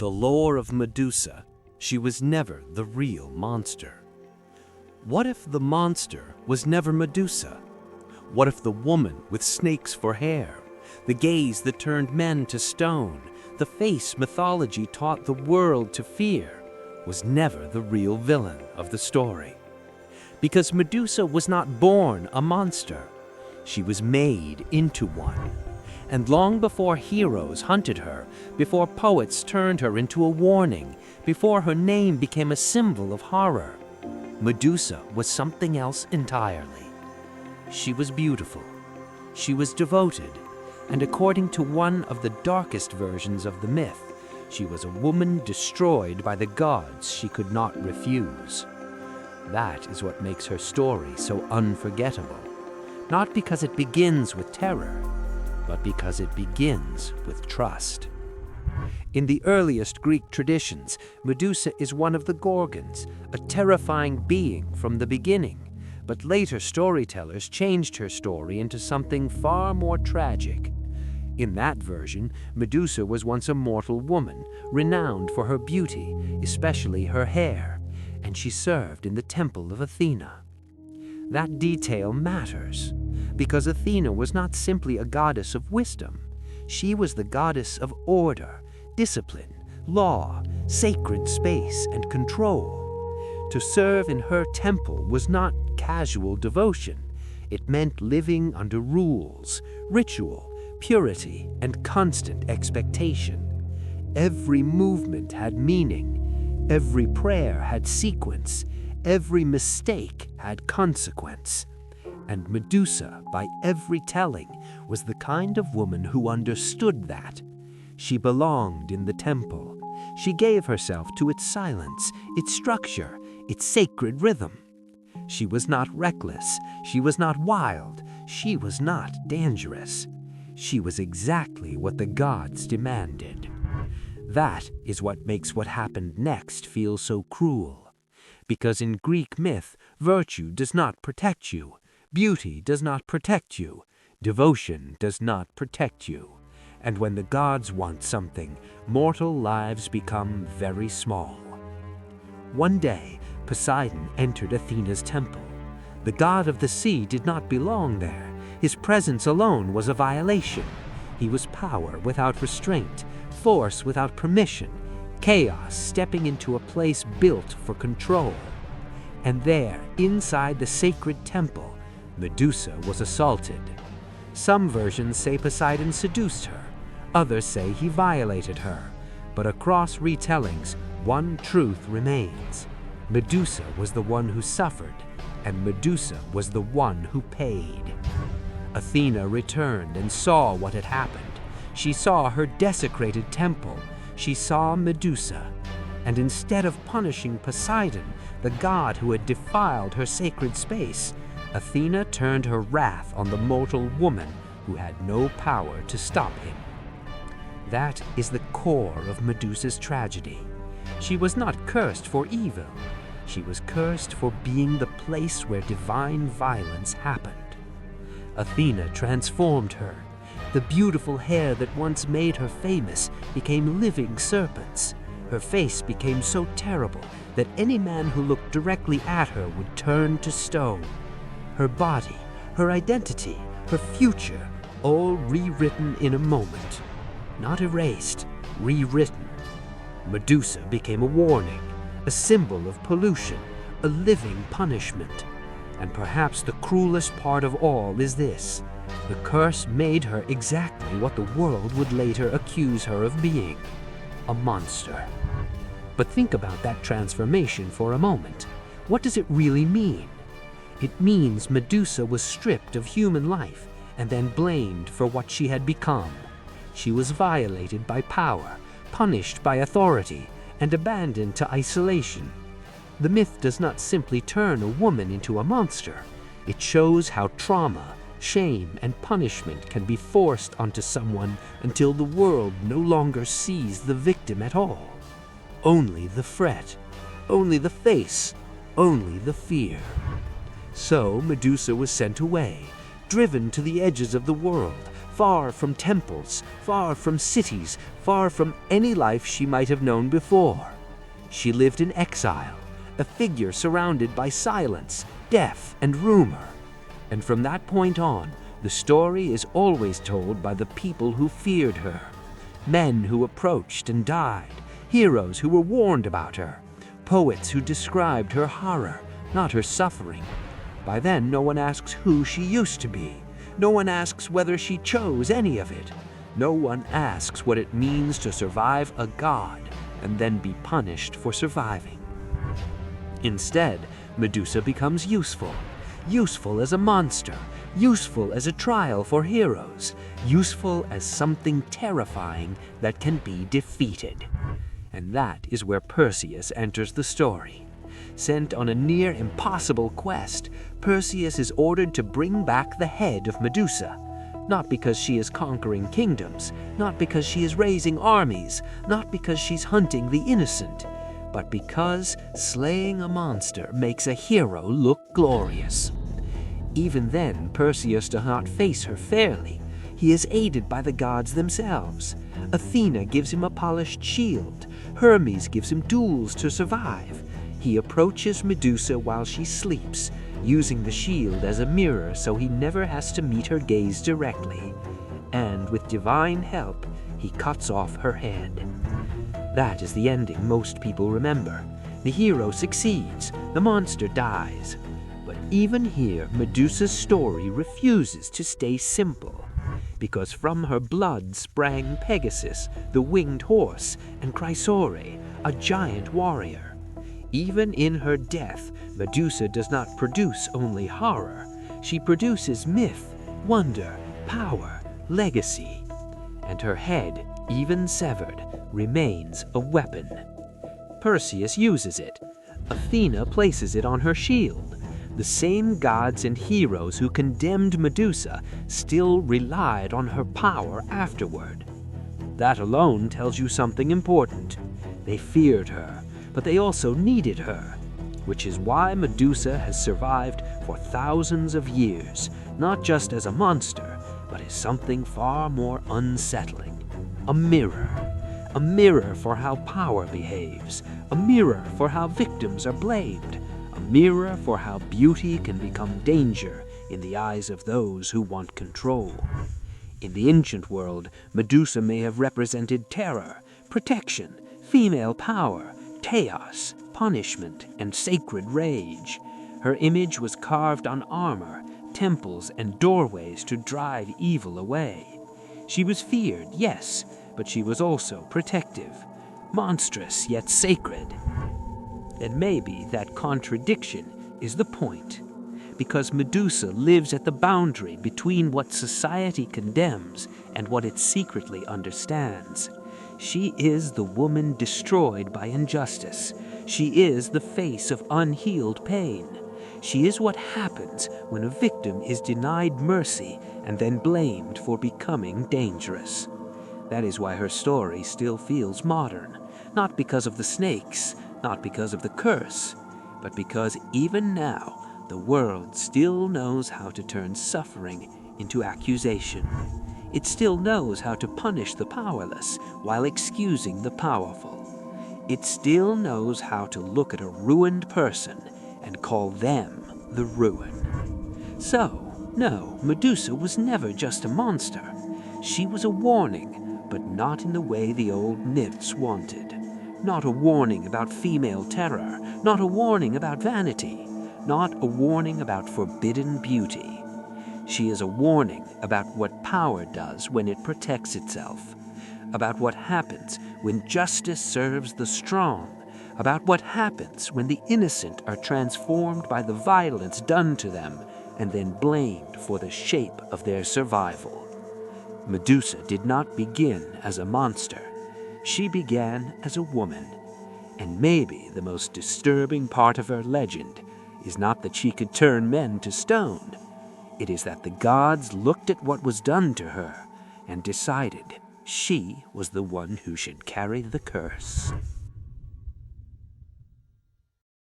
The lore of Medusa, she was never the real monster. What if the monster was never Medusa? What if the woman with snakes for hair, the gaze that turned men to stone, the face mythology taught the world to fear, was never the real villain of the story? Because Medusa was not born a monster, she was made into one. And long before heroes hunted her, before poets turned her into a warning, before her name became a symbol of horror, Medusa was something else entirely. She was beautiful, she was devoted, and according to one of the darkest versions of the myth, she was a woman destroyed by the gods she could not refuse. That is what makes her story so unforgettable, not because it begins with terror, but because it begins with trust. In the earliest Greek traditions, Medusa is one of the Gorgons, a terrifying being from the beginning, but later storytellers changed her story into something far more tragic. In that version, Medusa was once a mortal woman, renowned for her beauty, especially her hair, and she served in the temple of Athena. That detail matters, because Athena was not simply a goddess of wisdom. She was the goddess of order, discipline, law, sacred space, and control. To serve in her temple was not casual devotion. It meant living under rules, ritual, purity, and constant expectation. Every movement had meaning. Every prayer had sequence. Every mistake had consequence. And Medusa, by every telling, was the kind of woman who understood that. She belonged in the temple. She gave herself to its silence, its structure, its sacred rhythm. She was not reckless. She was not wild. She was not dangerous. She was exactly what the gods demanded. That is what makes what happened next feel so cruel. Because in Greek myth, virtue does not protect you. Beauty does not protect you. Devotion does not protect you. And when the gods want something, mortal lives become very small. One day, Poseidon entered Athena's temple. The god of the sea did not belong there. His presence alone was a violation. He was power without restraint, force without permission, chaos stepping into a place built for control. And there, inside the sacred temple, Medusa was assaulted. Some versions say Poseidon seduced her. Others say he violated her. But across retellings, one truth remains. Medusa was the one who suffered, and Medusa was the one who paid. Athena returned and saw what had happened. She saw her desecrated temple. She saw Medusa. And instead of punishing Poseidon, the god who had defiled her sacred space, Athena turned her wrath on the mortal woman who had no power to stop him. That is the core of Medusa's tragedy. She was not cursed for evil. She was cursed for being the place where divine violence happened. Athena transformed her. The beautiful hair that once made her famous became living serpents. Her face became so terrible that any man who looked directly at her would turn to stone. Her body, her identity, her future, all rewritten in a moment. Not erased, rewritten. Medusa became a warning, a symbol of pollution, a living punishment. And perhaps the cruelest part of all is this: the curse made her exactly what the world would later accuse her of being, a monster. But think about that transformation for a moment. What does it really mean? It means Medusa was stripped of human life and then blamed for what she had become. She was violated by power, punished by authority, and abandoned to isolation. The myth does not simply turn a woman into a monster. It shows how trauma, shame, and punishment can be forced onto someone until the world no longer sees the victim at all. Only the fret, only the face, only the fear. So Medusa was sent away, driven to the edges of the world, far from temples, far from cities, far from any life she might have known before. She lived in exile, a figure surrounded by silence, death, and rumor. And from that point on, the story is always told by the people who feared her. Men who approached and died, heroes who were warned about her, poets who described her horror, not her suffering. By then, no one asks who she used to be. No one asks whether she chose any of it. No one asks what it means to survive a god and then be punished for surviving. Instead, Medusa becomes useful. Useful as a monster, useful as a trial for heroes, useful as something terrifying that can be defeated. And that is where Perseus enters the story. Sent on a near impossible quest, Perseus is ordered to bring back the head of Medusa. Not because she is conquering kingdoms, not because she is raising armies, not because she's hunting the innocent, but because slaying a monster makes a hero look glorious. Even then, Perseus does not face her fairly. He is aided by the gods themselves. Athena gives him a polished shield. Hermes gives him tools to survive. He approaches Medusa while she sleeps, using the shield as a mirror so he never has to meet her gaze directly. And with divine help, he cuts off her head. That is the ending most people remember. The hero succeeds, the monster dies. But even here, Medusa's story refuses to stay simple, because from her blood sprang Pegasus, the winged horse, and Chrysaor, a giant warrior. Even in her death, Medusa does not produce only horror. She produces myth, wonder, power, legacy. And her head, even severed, remains a weapon. Perseus uses it. Athena places it on her shield. The same gods and heroes who condemned Medusa still relied on her power afterward. That alone tells you something important. They feared her, but they also needed her, which is why Medusa has survived for thousands of years, not just as a monster, but as something far more unsettling. A mirror. A mirror for how power behaves. A mirror for how victims are blamed. A mirror for how beauty can become danger in the eyes of those who want control. In the ancient world, Medusa may have represented terror, protection, female power, chaos, punishment, and sacred rage. Her image was carved on armor, temples, and doorways to drive evil away. She was feared, yes, but she was also protective, monstrous yet sacred. And maybe that contradiction is the point, because Medusa lives at the boundary between what society condemns and what it secretly understands. She is the woman destroyed by injustice. She is the face of unhealed pain. She is what happens when a victim is denied mercy and then blamed for becoming dangerous. That is why her story still feels modern, not because of the snakes, not because of the curse, but because even now the world still knows how to turn suffering into accusation. It still knows how to punish the powerless while excusing the powerful. It still knows how to look at a ruined person and call them the ruin. So, no, Medusa was never just a monster. She was a warning, but not in the way the old myths wanted. Not a warning about female terror, not a warning about vanity, not a warning about forbidden beauty. She is a warning about what power does when it protects itself, about what happens when justice serves the strong, about what happens when the innocent are transformed by the violence done to them and then blamed for the shape of their survival. Medusa did not begin as a monster. She began as a woman. And maybe the most disturbing part of her legend is not that she could turn men to stone. It is that the gods looked at what was done to her and decided she was the one who should carry the curse.